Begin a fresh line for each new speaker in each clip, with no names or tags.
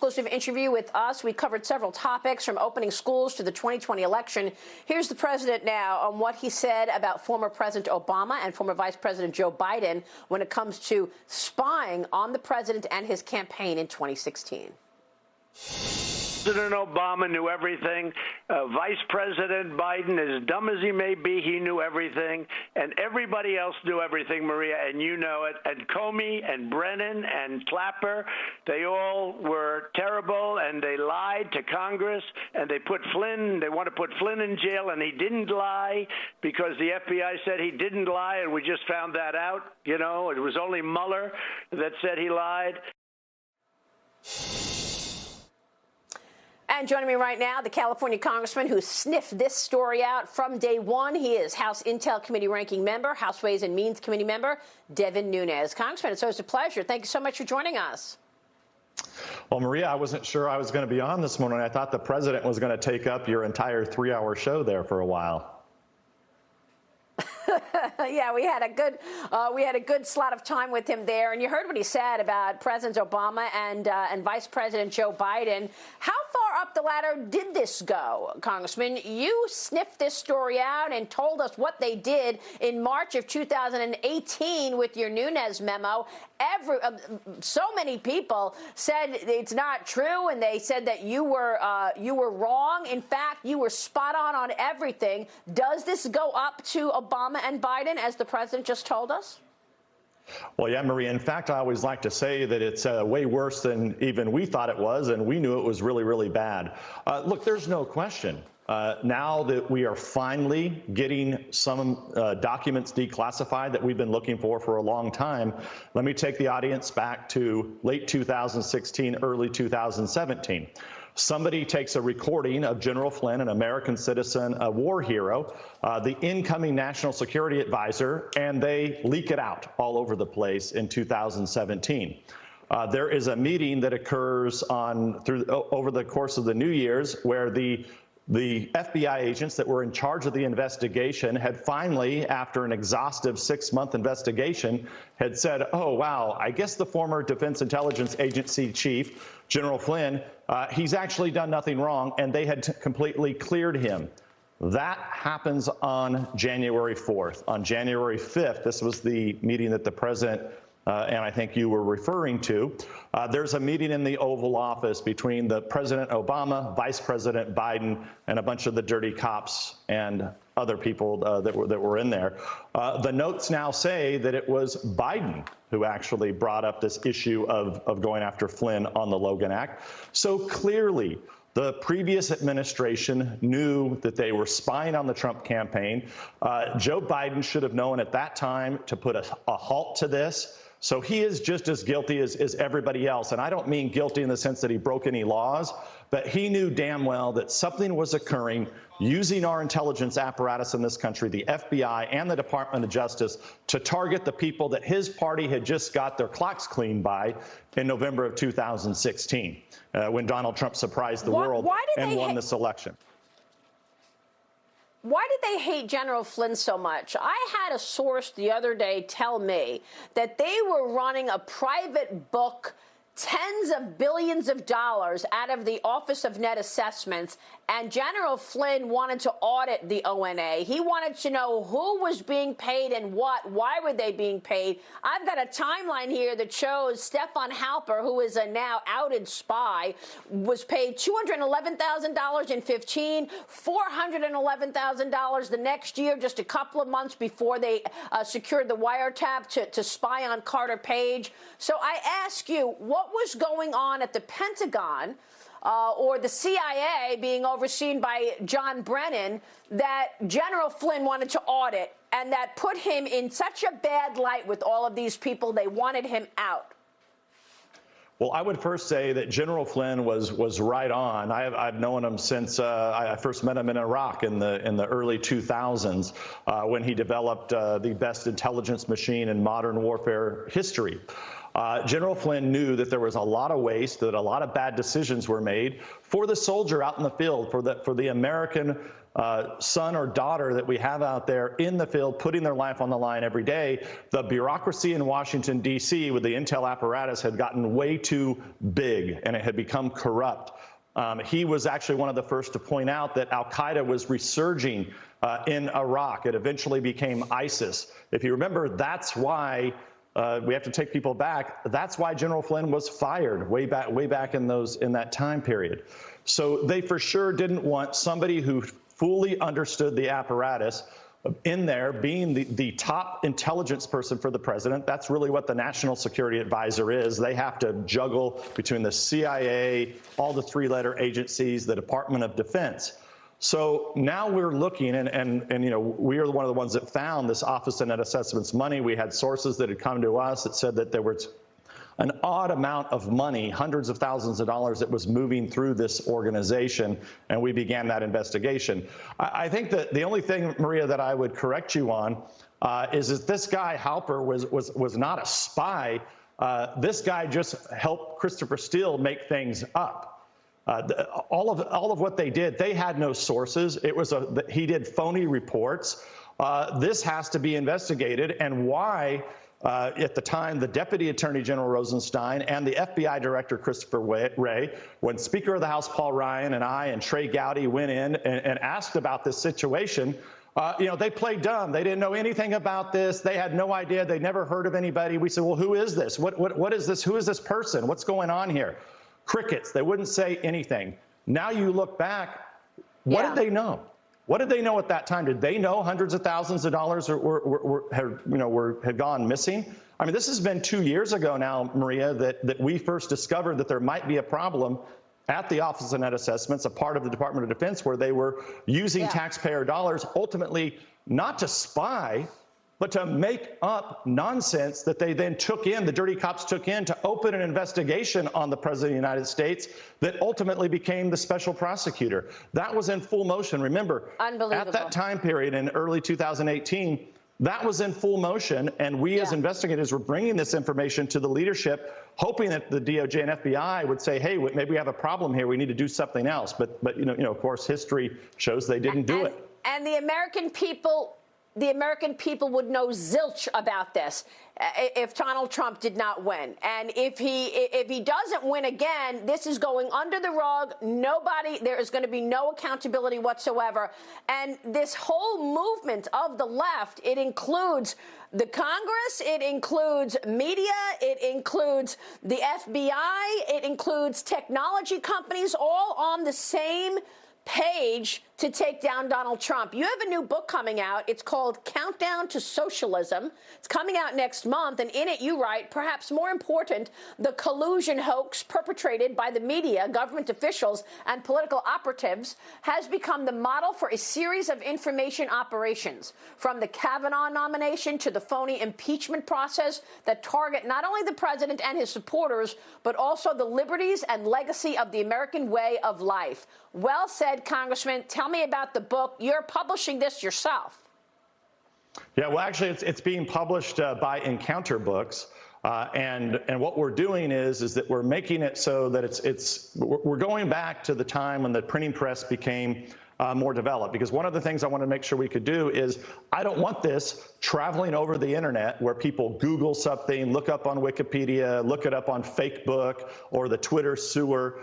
Exclusive interview with us. We covered several topics from opening schools to the 2020 election. Here's the president now on what he said about former President Obama and former Vice President Joe Biden when it comes to spying on the president and his campaign in 2016.
President Obama knew everything. Vice President Biden, as dumb as he may be, he knew everything. And everybody else knew everything, Maria, and you know it. And Comey and Brennan and Clapper, they all were terrible, and they lied to Congress, and they want to put Flynn in jail, and he didn't lie because the FBI said he didn't lie, and we just found that out. You know, it was only Mueller that said he lied.
And joining me right now, the California congressman who sniffed this story out from day one. He is House Intel Committee ranking member, House Ways and Means Committee member, Devin Nunes. Congressman, it's always a pleasure. Thank you so much for joining us.
Well, Maria, I wasn't sure I was going to be on this morning. I thought the president was going to take up your entire 3-hour show there for a while.
Yeah, we had a good slot of time with him there, and you heard what he said about President Obama and Vice President Joe Biden. How far up the ladder did this go, Congressman? You sniffed this story out and told us what they did in March of 2018 with your Nunes memo. So many people said it's not true, and they said that you were wrong. In fact, you were spot on everything. Does this go up to Obama and Biden, as the president just told us?
Well, yeah, Maria. In fact, I always like to say that it's way worse than even we thought it was, and we knew it was really, really bad. Look, there's no question. Now that we are finally getting some documents declassified that we've been looking for a long time, let me take the audience back to late 2016, early 2017. Somebody takes a recording of General Flynn, an American citizen, a war hero, the incoming national security advisor, and they leak it out all over the place in 2017. There is a meeting that occurs over the course of the New Year's where the FBI agents that were in charge of the investigation had finally, after an exhaustive 6-month investigation, had said, oh, wow, I guess the former Defense Intelligence Agency chief, General Flynn, he's actually done nothing wrong, and they had completely cleared him. That happens on January 4th. On January 5th, this was the meeting that the president and I think you were referring to, there's a meeting in the Oval Office between the President Obama, Vice President Biden, and a bunch of the dirty cops and other people that were in there. The notes now say that it was Biden who actually brought up this issue of going after Flynn on the Logan Act. So clearly, the previous administration knew that they were spying on the Trump campaign. Joe Biden should have known at that time to put a halt to this. So he is just as guilty as everybody else. And I don't mean guilty in the sense that he broke any laws, but he knew damn well that something was occurring using our intelligence apparatus in this country, the FBI and the Department of Justice, to target the people that his party had just got their clocks cleaned by in November of 2016, when Donald Trump surprised the world and won this election.
Why did they hate General Flynn so much? I had a source the other day tell me that they were running a private book, tens of billions of dollars out of the Office of Net Assessments, and General Flynn wanted to audit the ONA. He wanted to know who was being paid and what. Why were they being paid? I've got a timeline here that shows Stefan Halper, who is a now outed spy, was paid $211,000 in 15, $411,000 the next year, just a couple of months before they secured the wiretap to spy on Carter Page. So I ask you, what was going on at the Pentagon or the CIA being overseen by John Brennan that General Flynn wanted to audit and that put him in such a bad light with all of these people? They wanted him out.
Well, I would first say that General Flynn was right on. I've known him since I first met him in Iraq in the early 2000s when he developed the best intelligence machine in modern warfare history. General Flynn knew that there was a lot of waste, that a lot of bad decisions were made for the soldier out in the field, for the American son or daughter that we have out there in the field, putting their life on the line every day. The bureaucracy in Washington, D.C. with the intel apparatus had gotten way too big, and it had become corrupt. He was actually one of the first to point out that al-Qaeda was resurging in Iraq. It eventually became ISIS. If you remember, that's why we have to take people back. That's why General Flynn was fired way back in that time period. So they for sure didn't want somebody who fully understood the apparatus in there being the top intelligence person for the president. That's really what the National Security Advisor is. They have to juggle between the CIA, all the three-letter agencies, the Department of Defense. So now we're looking, and you know, we are one of the ones that found this Office of Net Assessments money. We had sources that had come to us that said that there was an odd amount of money, hundreds of thousands of dollars, that was moving through this organization, and we began that investigation. I think that the only thing, Maria, that I would correct you on is that this guy Halper was not a spy. This guy just helped Christopher Steele make things up. All of what they did, they had no sources. He did phony reports. This has to be investigated, and why. At the time, the Deputy Attorney General Rosenstein and the FBI Director Christopher Wray, when Speaker of the House Paul Ryan and I and Trey Gowdy went in and asked about this situation, you know, they played dumb. They didn't know anything about this. They had no idea. They never heard of anybody. We said, well, who is this? What is this? Who is this person? What's going on here? Crickets. They wouldn't say anything. Now you look back, what did they know? What did they know at that time? Did they know hundreds of thousands of dollars had gone missing? I mean, this has been 2 years ago now, Maria, that we first discovered that there might be a problem at the Office of Net Assessments, a part of the Department of Defense, where they were using taxpayer dollars, ultimately not to spy, but to make up nonsense that they then the dirty cops took in to open an investigation on the President of the United States that ultimately became the special prosecutor. That was in full motion. Remember, at that time period in early 2018, that was in full motion, and we as investigators were bringing this information to the leadership, hoping that the DOJ and FBI would say, hey, maybe we have a problem here. We need to do something else. But you know, of course, history shows they didn't do it.
And the American people would know zilch about this if Donald Trump did not win. And if he doesn't win again, this is going under the rug. There is going to be no accountability whatsoever. And this whole movement of the left, it includes the Congress, it includes media, it includes the FBI, it includes technology companies, all on the same page to take down Donald Trump. You have a new book coming out. It's called Countdown to Socialism. It's coming out next month, and in it you write, perhaps more important, the collusion hoax perpetrated by the media, government officials, and political operatives has become the model for a series of information operations, from the Kavanaugh nomination to the phony impeachment process that target not only the president and his supporters, but also the liberties and legacy of the American way of life. Well said, Congressman. Tell me about the book. You're publishing this yourself.
Yeah, well, actually, it's being published by Encounter Books. And what we're doing is that we're making it so that we're going back to the time when the printing press became more developed. Because one of the things I want to make sure we could do is, I don't want this traveling over the internet where people Google something, look up on Wikipedia, look it up on Facebook or the Twitter sewer.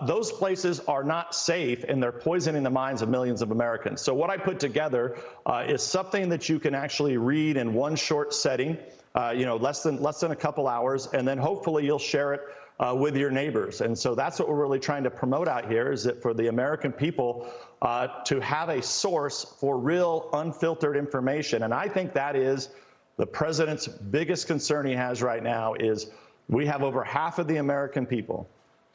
Those places are not safe, and they're poisoning the minds of millions of Americans. So what I put together is something that you can actually read in one short setting, less than a couple hours, and then hopefully you'll share it with your neighbors. And so that's what we're really trying to promote out here, is that for the American people to have a source for real unfiltered information. And I think that is the president's biggest concern he has right now, is we have over half of the American people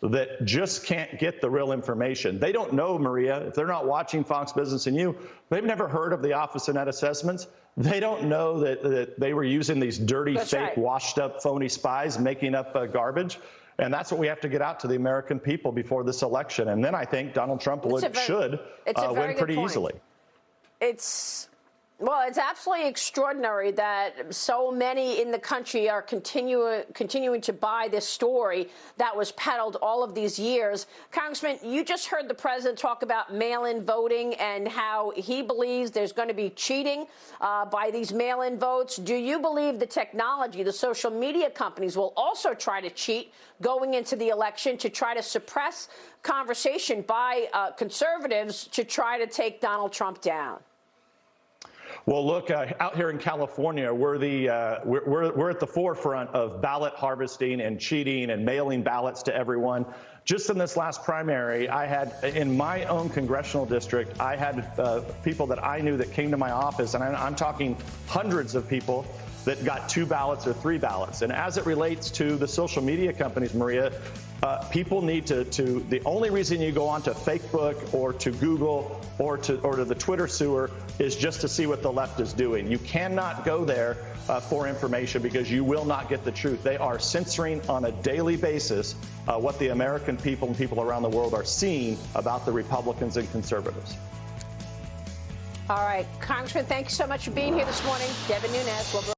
that just can't get the real information. They don't know, Maria, if they're not watching Fox Business and You, they've never heard of the Office of Net Assessments. They don't know that they were using these dirty, fake, washed up, phony spies, making up garbage. And that's what we have to get out to the American people before this election. And then I think Donald Trump should win pretty easily.
Well, it's absolutely extraordinary that so many in the country are continuing to buy this story that was peddled all of these years. Congressman, you just heard the president talk about mail-in voting and how he believes there's going to be cheating by these mail-in votes. Do you believe the technology, the social media companies will also try to cheat going into the election to try to suppress conversation by conservatives to try to take Donald Trump down?
Well, look, out here in California, we're at the forefront of ballot harvesting and cheating and mailing ballots to everyone. Just in this last primary, I had, in my own congressional district, I had people that I knew that came to my office, and I'm talking hundreds of people that got 2 ballots or 3 ballots. And as it relates to the social media companies, Maria, people need to the only reason you go onto Facebook or to Google or to the Twitter sewer is just to see what the left is doing. You cannot go there for information because you will not get the truth. They are censoring on a daily basis what the American people and people around the world are seeing about the Republicans and conservatives.
All right, Congressman, thank you so much for being here this morning. Devin Nunes.